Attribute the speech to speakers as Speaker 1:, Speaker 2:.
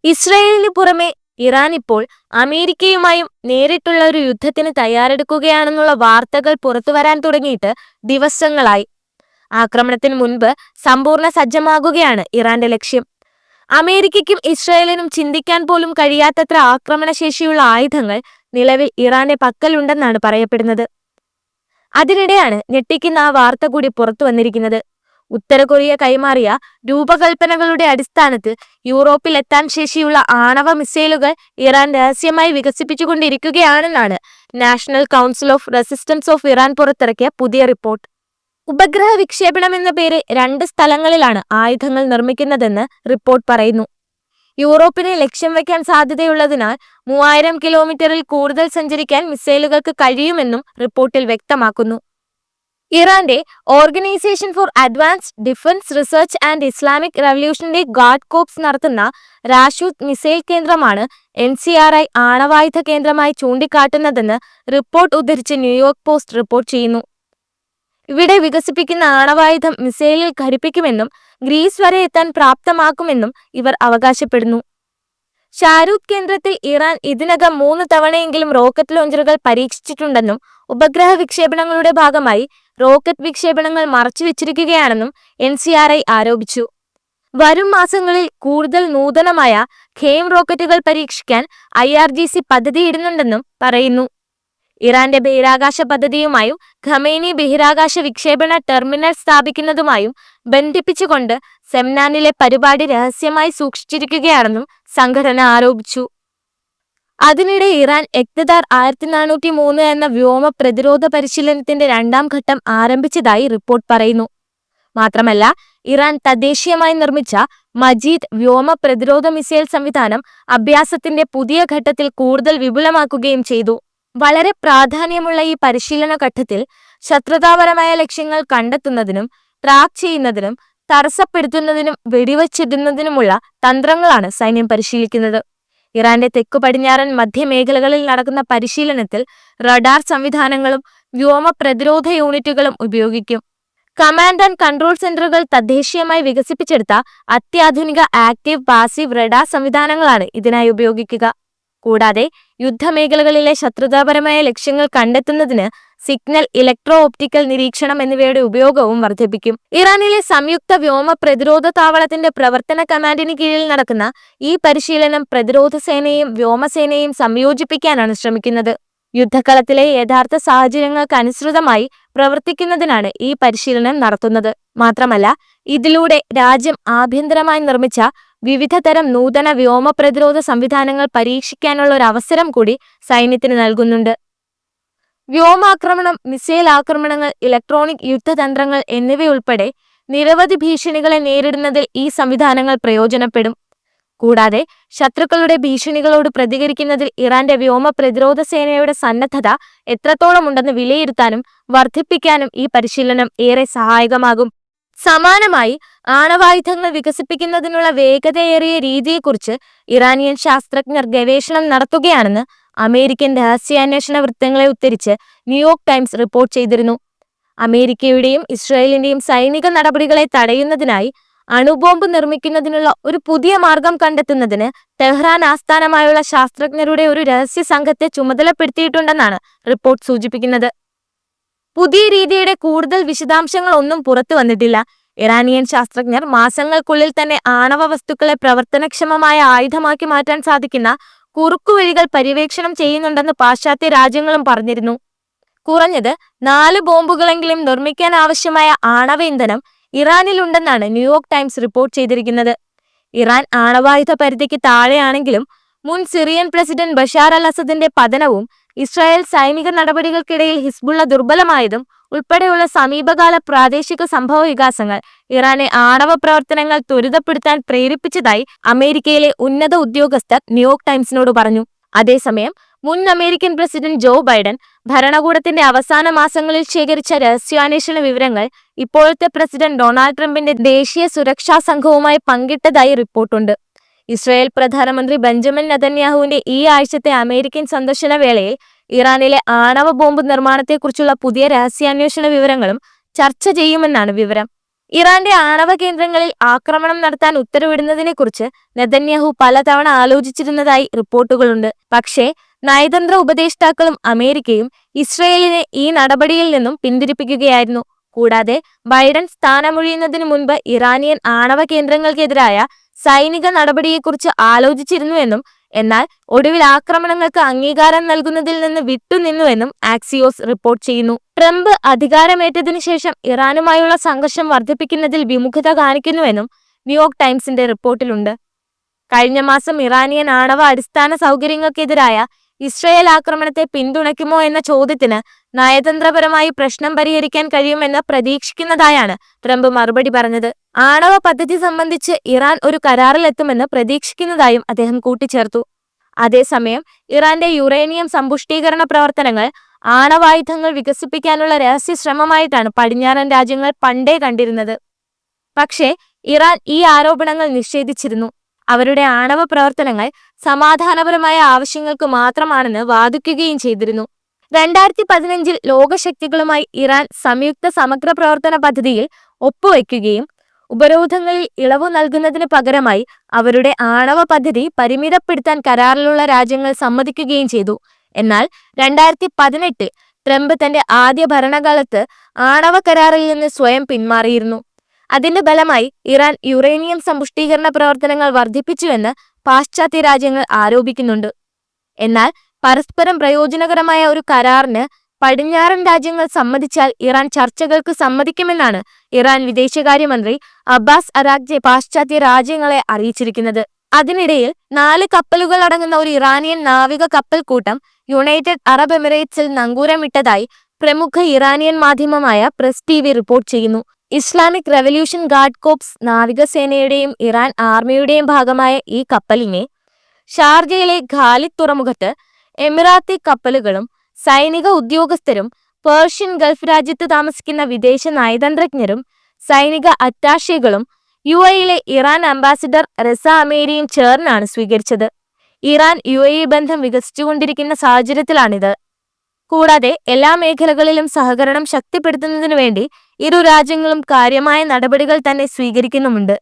Speaker 1: ഇസ്രായേലിന് പുറമെ ഇറാൻ ഇപ്പോൾ അമേരിക്കയുമായും നേരിട്ടുള്ള ഒരു യുദ്ധത്തിന് തയ്യാറെടുക്കുകയാണെന്നുള്ള വാർത്തകൾ പുറത്തുവരാൻ തുടങ്ങിയിട്ട് ദിവസങ്ങളായി. ആക്രമണത്തിന് മുൻപ് സമ്പൂർണ്ണ സജ്ജമാകുകയാണ് ഇറാന്റെ ലക്ഷ്യം. അമേരിക്കയ്ക്കും ഇസ്രായേലിനും ചിന്തിക്കാൻ പോലും കഴിയാത്തത്ര ആക്രമണശേഷിയുള്ള ആയുധങ്ങൾ നിലവിൽ ഇറാന്റെ പക്കലുണ്ടെന്നാണ് പറയപ്പെടുന്നത്. അതിനിടെയാണ് ഞെട്ടിക്കുന്ന ആ വാർത്ത കൂടി പുറത്തു വന്നിരിക്കുന്നത്. ഉത്തര കൊറിയ കൈമാറിയ രൂപകൽപ്പനകളുടെ അടിസ്ഥാനത്തിൽ യൂറോപ്പിൽ എത്താൻ ശേഷിയുള്ള ആണവ മിസൈലുകൾ ഇറാൻ രഹസ്യമായി വികസിപ്പിച്ചുകൊണ്ടിരിക്കുകയാണെന്നാണ് national council of resistance of Iran പുറത്തിറക്കിയ പുതിയ റിപ്പോർട്ട്. ഉപഗ്രഹ വിക്ഷേപണം എന്ന പേര് 2 സ്ഥലങ്ങളിലാണ് ആയുധങ്ങൾ നിർമ്മിക്കുന്നതെന്ന് റിപ്പോർട്ട് പറയുന്നു. യൂറോപ്പിനെ ലക്ഷ്യം വയ്ക്കാൻ സാധ്യതയുള്ളതിനാൽ 3000 കിലോമീറ്ററിൽ കൂടുതൽ സഞ്ചരിക്കാൻ മിസൈലുകൾക്ക് കഴിയുമെന്നും റിപ്പോർട്ടിൽ വ്യക്തമാക്കുന്നു. ഇറാന്റെ organisation for advanced defence research and Islamic revolutionary guard corps നടത്തുന്ന രാഷൂദ് മിസൈൽ കേന്ദ്രമാണ് NCRI ആണവായുധ കേന്ദ്രമായി ചൂണ്ടിക്കാട്ടുന്നതെന്ന് റിപ്പോർട്ട് ഉദ്ധരിച്ച് ന്യൂയോർക്ക് പോസ്റ്റ് റിപ്പോർട്ട് ചെയ്യുന്നു. ഇവിടെ വികസിപ്പിക്കുന്ന ആണവായുധം മിസൈലിൽ ഘടിപ്പിക്കുമെന്നും ഗ്രീസ് വരെ എത്താൻ പ്രാപ്തമാക്കുമെന്നും ഇവർ അവകാശപ്പെടുന്നു. ഷാരൂദ് കേന്ദ്രത്തിൽ ഇറാൻ ഇതിനകം 3 തവണയെങ്കിലും റോക്കറ്റ് ലോഞ്ചറുകൾ പരീക്ഷിച്ചിട്ടുണ്ടെന്നും ഉപഗ്രഹ വിക്ഷേപണങ്ങളുടെ ഭാഗമായി റോക്കറ്റ് വിക്ഷേപണങ്ങൾ മറച്ചുവെച്ചിരിക്കുകയാണെന്നും NCRI ആരോപിച്ചു. വരും മാസങ്ങളിൽ കൂടുതൽ നൂതനമായ ഖേം റോക്കറ്റുകൾ പരീക്ഷിക്കാൻ IRGC പദ്ധതിയിടുന്നുണ്ടെന്നും പറയുന്നു. ഇറാന്റെ ബഹിരാകാശ പദ്ധതിയുമായും ഖമേനി ബഹിരാകാശ വിക്ഷേപണ ടെർമിനൽ സ്ഥാപിക്കുന്നതുമായും ബന്ധിപ്പിച്ചുകൊണ്ട് സെംനാനിലെ പരിപാടി രഹസ്യമായി സൂക്ഷിച്ചിരിക്കുകയാണെന്നും സംഘടന ആരോപിച്ചു. അതിനിടെ ഇറാൻ എക്തദാർ 1403 എന്ന വ്യോമ പ്രതിരോധ പരിശീലനത്തിന്റെ 2ാം ഘട്ടം ആരംഭിച്ചതായി റിപ്പോർട്ട് പറയുന്നു. മാത്രമല്ല, ഇറാൻ തദ്ദേശീയമായി നിർമ്മിച്ച മജീദ് വ്യോമ പ്രതിരോധ മിസൈൽ സംവിധാനം അഭ്യാസത്തിന്റെ പുതിയ ഘട്ടത്തിൽ കൂടുതൽ വിപുലമാക്കുകയും ചെയ്തു. വളരെ പ്രാധാന്യമുള്ള ഈ പരിശീലന ഘട്ടത്തിൽ ശത്രുതാപരമായ ലക്ഷ്യങ്ങൾ കണ്ടെത്തുന്നതിനും ട്രാക്ക് ചെയ്യുന്നതിനും തടസ്സപ്പെടുത്തുന്നതിനും വെടിവച്ചിടുന്നതിനുമുള്ള തന്ത്രങ്ങളാണ് സൈന്യം പരിശീലിക്കുന്നത്. ഇറാന്റെ തെക്കു പടിഞ്ഞാറൻ മധ്യമേഖലകളിൽ നടക്കുന്ന പരിശീലനത്തിൽ റഡാർ സംവിധാനങ്ങളും വ്യോമ പ്രതിരോധ യൂണിറ്റുകളും ഉപയോഗിക്കും. കമാൻഡ് ആൻഡ് കൺട്രോൾ സെന്ററുകൾ തദ്ദേശീയമായി വികസിപ്പിച്ചെടുത്ത അത്യാധുനിക ആക്റ്റീവ് പാസീവ് റഡാർ സംവിധാനങ്ങളാണ് ഇതിനായി ഉപയോഗിക്കുക. കൂടാതെ യുദ്ധമേഖലകളിലെ ശത്രുതാപരമായ ലക്ഷ്യങ്ങൾ കണ്ടെത്തുന്നതിന് സിഗ്നൽ, ഇലക്ട്രോ ഓപ്റ്റിക്കൽ നിരീക്ഷണം എന്നിവയുടെ ഉപയോഗവും വർദ്ധിപ്പിക്കും. ഇറാനിലെ സംയുക്ത വ്യോമ പ്രതിരോധ താവളത്തിന്റെ പ്രവർത്തന കമാൻഡിന് കീഴിൽ നടക്കുന്ന ഈ പരിശീലനം പ്രതിരോധ സേനയെയും വ്യോമസേനയെയും സംയോജിപ്പിക്കാനാണ് ശ്രമിക്കുന്നത്. യുദ്ധക്കളത്തിലെ യഥാർത്ഥ സാഹചര്യങ്ങൾക്ക് അനുസൃതമായി പ്രവർത്തിക്കുന്നതിനാണ് ഈ പരിശീലനം നടത്തുന്നത്. മാത്രമല്ല, ഇതിലൂടെ രാജ്യം ആഭ്യന്തരമായി നിർമ്മിച്ച വിവിധ തരം നൂതന വ്യോമ പ്രതിരോധ സംവിധാനങ്ങൾ പരീക്ഷിക്കാനുള്ള ഒരു അവസരം കൂടി സൈന്യത്തിന് നൽകുന്നുണ്ട്. വ്യോമാക്രമണം, മിസൈൽ ആക്രമണങ്ങൾ, ഇലക്ട്രോണിക് യുദ്ധതന്ത്രങ്ങൾ എന്നിവയുൾപ്പെടെ നിരവധി ഭീഷണികളെ നേരിടുന്നതിൽ ഈ സംവിധാനങ്ങൾ പ്രയോജനപ്പെടും. കൂടാതെ ശത്രുക്കളുടെ ഭീഷണികളോട് പ്രതികരിക്കുന്നതിൽ ഇറാന്റെ വ്യോമ പ്രതിരോധ സേനയുടെ സന്നദ്ധത എത്രത്തോളം ഉണ്ടെന്ന് വിലയിരുത്താനും വർദ്ധിപ്പിക്കാനും ഈ പരിശീലനം ഏറെ സഹായകമാകും. സമാനമായി ആണവായുധങ്ങൾ വികസിപ്പിക്കുന്നതിനുള്ള വേഗതയേറിയ രീതിയെക്കുറിച്ച് ഇറാനിയൻ ശാസ്ത്രജ്ഞർ ഗവേഷണം നടത്തുകയാണെന്ന് അമേരിക്കൻ രഹസ്യാന്വേഷണ വൃത്തങ്ങളെ ഉദ്ധരിച്ച് ന്യൂയോർക്ക് ടൈംസ് റിപ്പോർട്ട് ചെയ്തിരുന്നു. അമേരിക്കയുടെയും ഇസ്രായേലിന്റെയും സൈനിക നടപടികളെ തടയുന്നതിനായി അണുബോംബ് നിർമ്മിക്കുന്നതിനുള്ള ഒരു പുതിയ മാർഗം കണ്ടെത്തുന്നതിന് ടെഹ്റാൻ ആസ്ഥാനമായുള്ള ശാസ്ത്രജ്ഞരുടെ ഒരു രഹസ്യ സംഘത്തെ ചുമതലപ്പെടുത്തിയിട്ടുണ്ടെന്നാണ് റിപ്പോർട്ട് സൂചിപ്പിക്കുന്നത്. പുതിയ രീതിയുടെ കൂടുതൽ വിശദാംശങ്ങൾ ഒന്നും പുറത്തു വന്നിട്ടില്ല. ഇറാനിയൻ ശാസ്ത്രജ്ഞർ മാസങ്ങൾക്കുള്ളിൽ തന്നെ ആണവ വസ്തുക്കളെ പ്രവർത്തനക്ഷമമായ ആയുധമാക്കി മാറ്റാൻ സാധിക്കുന്ന കുറുക്കുവഴികൾ പര്യവേക്ഷണം ചെയ്യുന്നുണ്ടെന്ന് പാശ്ചാത്യ രാജ്യങ്ങളും പറഞ്ഞിരുന്നു. കുറഞ്ഞത് 4 ബോംബുകളെങ്കിലും നിർമ്മിക്കാൻ ആവശ്യമായ ആണവ ഇന്ധനം ഇറാനിലുണ്ടെന്നാണ് ന്യൂയോർക്ക് ടൈംസ് റിപ്പോർട്ട് ചെയ്തിരിക്കുന്നത്. ഇറാൻ ആണവായുധ പരിധിക്ക് താഴെയാണെങ്കിലും മുൻ സിറിയൻ പ്രസിഡന്റ് ബഷാർ അൽ അസദിന്റെ പതനവും ഇസ്രായേൽ സൈനിക നടപടികൾക്കിടയിൽ ഹിസ്ബുള്ള ദുർബലമായതും ഉൾപ്പെടെയുള്ള സമീപകാല പ്രാദേശിക സംഭവ വികാസങ്ങൾ ഇറാനെ ആണവ പ്രവർത്തനങ്ങൾ ത്വരിതപ്പെടുത്താൻ പ്രേരിപ്പിച്ചതായി അമേരിക്കയിലെ ഉന്നത ഉദ്യോഗസ്ഥർ ന്യൂയോർക്ക് ടൈംസിനോട് പറഞ്ഞു. അതേസമയം മുൻ അമേരിക്കൻ പ്രസിഡന്റ് ജോ ബൈഡൻ ഭരണകൂടത്തിന്റെ അവസാന മാസങ്ങളിൽ ശേഖരിച്ച രഹസ്യാന്വേഷണ വിവരങ്ങൾ ഇപ്പോഴത്തെ പ്രസിഡന്റ് ഡൊണാൾഡ് ട്രംപിന്റെ ദേശീയ സുരക്ഷാ സംഘവുമായി പങ്കിട്ടതായി റിപ്പോർട്ടുണ്ട്. ഇസ്രായേൽ പ്രധാനമന്ത്രി ബെഞ്ചമിൻ നെതന്യാഹുവിന്റെ ഈ ആഴ്ചത്തെ അമേരിക്കൻ സന്ദർശന വേളയിൽ ഇറാനിലെ ആണവ ബോംബ് നിർമ്മാണത്തെക്കുറിച്ചുള്ള പുതിയ രഹസ്യാന്വേഷണ വിവരങ്ങളും ചർച്ച ചെയ്യുമെന്നാണ് വിവരം. ഇറാന്റെ ആണവ കേന്ദ്രങ്ങളിൽ ആക്രമണം നടത്താൻ ഉത്തരവിടുന്നതിനെക്കുറിച്ച് നെതന്യാഹു പലതവണ ആലോചിച്ചിരുന്നതായി റിപ്പോർട്ടുകളുണ്ട്. പക്ഷേ നയതന്ത്ര ഉപദേഷ്ടാക്കളും അമേരിക്കയും ഇസ്രയേലിനെ ഈ നടപടിയിൽ നിന്നും പിന്തിരിപ്പിക്കുകയായിരുന്നു. കൂടാതെ ബൈഡൻ സ്ഥാനമൊഴിയുന്നതിനു മുൻപ് ഇറാനിയൻ ആണവ കേന്ദ്രങ്ങൾക്കെതിരായ സൈനിക നടപടിയെക്കുറിച്ച് ആലോചിച്ചിരുന്നുവെന്നും എന്നാൽ ഒടുവിൽ ആക്രമണങ്ങൾക്ക് അംഗീകാരം നൽകുന്നതിൽ നിന്ന് വിട്ടുനിന്നുവെന്നും ആക്സിയോസ് റിപ്പോർട്ട് ചെയ്യുന്നു. ട്രംപ് അധികാരമേറ്റതിനു ശേഷം ഇറാനുമായുള്ള സംഘർഷം വർദ്ധിപ്പിക്കുന്നതിൽ വിമുഖത കാണിക്കുന്നുവെന്നും ന്യൂയോർക്ക് ടൈംസിന്റെ റിപ്പോർട്ടിലുണ്ട്. കഴിഞ്ഞ മാസം ഇറാനിയൻ ആണവ അടിസ്ഥാന സൗകര്യങ്ങൾക്കെതിരായ ഇസ്രയേൽ ആക്രമണത്തെ പിന്തുണയ്ക്കുമോ എന്ന ചോദ്യത്തിന് നയതന്ത്രപരമായി പ്രശ്നം പരിഹരിക്കാൻ കഴിയുമെന്ന് പ്രതീക്ഷിക്കുന്നതായാണ് ട്രംപ് മറുപടി പറഞ്ഞത്. ആണവ പദ്ധതി സംബന്ധിച്ച് ഇറാൻ ഒരു കരാറിലെത്തുമെന്ന് പ്രതീക്ഷിക്കുന്നതായും അദ്ദേഹം കൂട്ടിച്ചേർത്തു. അതേസമയം ഇറാന്റെ യുറേനിയം സമ്പുഷ്ടീകരണ പ്രവർത്തനങ്ങൾ ആണവായുധങ്ങൾ വികസിപ്പിക്കാനുള്ള രഹസ്യ ശ്രമമായിട്ടാണ് പടിഞ്ഞാറൻ രാജ്യങ്ങൾ പണ്ടേ കണ്ടിരുന്നത്. പക്ഷേ ഇറാൻ ഈ ആരോപണങ്ങൾ നിഷേധിച്ചിരുന്നു. അവരുടെ ആണവ പ്രവർത്തനങ്ങൾ സമാധാനപരമായ ആവശ്യങ്ങൾക്ക് മാത്രമാണെന്ന് വാദിക്കുകയും ചെയ്തിരുന്നു. 2015 ലോകശക്തികളുമായി ഇറാൻ സംയുക്ത സമഗ്ര പ്രവർത്തന പദ്ധതിയിൽ ഒപ്പുവെക്കുകയും ഉപരോധങ്ങളിൽ ഇളവു നൽകുന്നതിന് പകരമായി അവരുടെ ആണവ പദ്ധതി പരിമിതപ്പെടുത്താൻ കരാറിലുള്ള രാജ്യങ്ങൾ സമ്മതിക്കുകയും ചെയ്തു. എന്നാൽ 2018 ട്രംപ് തന്റെ ആദ്യ ഭരണകാലത്ത് ആണവ കരാറിൽ നിന്ന് സ്വയം പിന്മാറിയിരുന്നു. അതിന്റെ ഫലമായി ഇറാൻ യുറേനിയം സമ്പുഷ്ടീകരണ പ്രവർത്തനങ്ങൾ വർദ്ധിപ്പിച്ചുവെന്ന് പാശ്ചാത്യ രാജ്യങ്ങൾ ആരോപിക്കുന്നുണ്ട്. എന്നാൽ പരസ്പരം പ്രയോജനകരമായ ഒരു കരാറിന് പടിഞ്ഞാറൻ രാജ്യങ്ങൾ സമ്മതിച്ചാൽ ഇറാൻ ചർച്ചകൾക്ക് സമ്മതിക്കുമെന്നാണ് ഇറാൻ വിദേശകാര്യമന്ത്രി അബ്ബാസ് അരാഗ്ചി പാശ്ചാത്യ രാജ്യങ്ങളെ അറിയിച്ചിരിക്കുന്നത്. അതിനിടയിൽ 4 കപ്പലുകൾ അടങ്ങുന്ന ഒരു ഇറാനിയൻ നാവിക കപ്പൽ കൂട്ടം യുണൈറ്റഡ് അറബ് എമിറേറ്റ്സിൽ നങ്കൂരമിട്ടതായി പ്രമുഖ ഇറാനിയൻ മാധ്യമമായ പ്രസ് ടിവി റിപ്പോർട്ട് ചെയ്യുന്നു. ഇസ്ലാമിക് റവല്യൂഷൻ ഗാർഡ് കോർപ്സ് നാവികസേനയുടെയും ഇറാൻ ആർമിയുടെയും ഭാഗമായ ഈ കപ്പലിനെ ഷാർജയിലെ ഖാലിദ് തുറമുഖത്ത് എമിറാത്തി കപ്പലുകളും സൈനിക ഉദ്യോഗസ്ഥരും പേർഷ്യൻ ഗൾഫ് രാജ്യത്ത് താമസിക്കുന്ന വിദേശ നയതന്ത്രജ്ഞരും സൈനിക അറ്റാഷേകളും UAE-യിലെ ഇറാൻ അംബാസിഡർ റസ അമേരിയും ചേർന്നാണ് സ്വീകരിച്ചത്. ഇറാൻ UAE ബന്ധം വികസിച്ചുകൊണ്ടിരിക്കുന്ന സാഹചര്യത്തിലാണിത്. കൂടാതെ എല്ലാ മേഖലകളിലും സഹകരണം ശക്തിപ്പെടുത്തുന്നതിനു വേണ്ടി ഇരു രാജ്യങ്ങളും കാര്യമായ നടപടികൾ തന്നെ സ്വീകരിക്കുന്നുമുണ്ട്.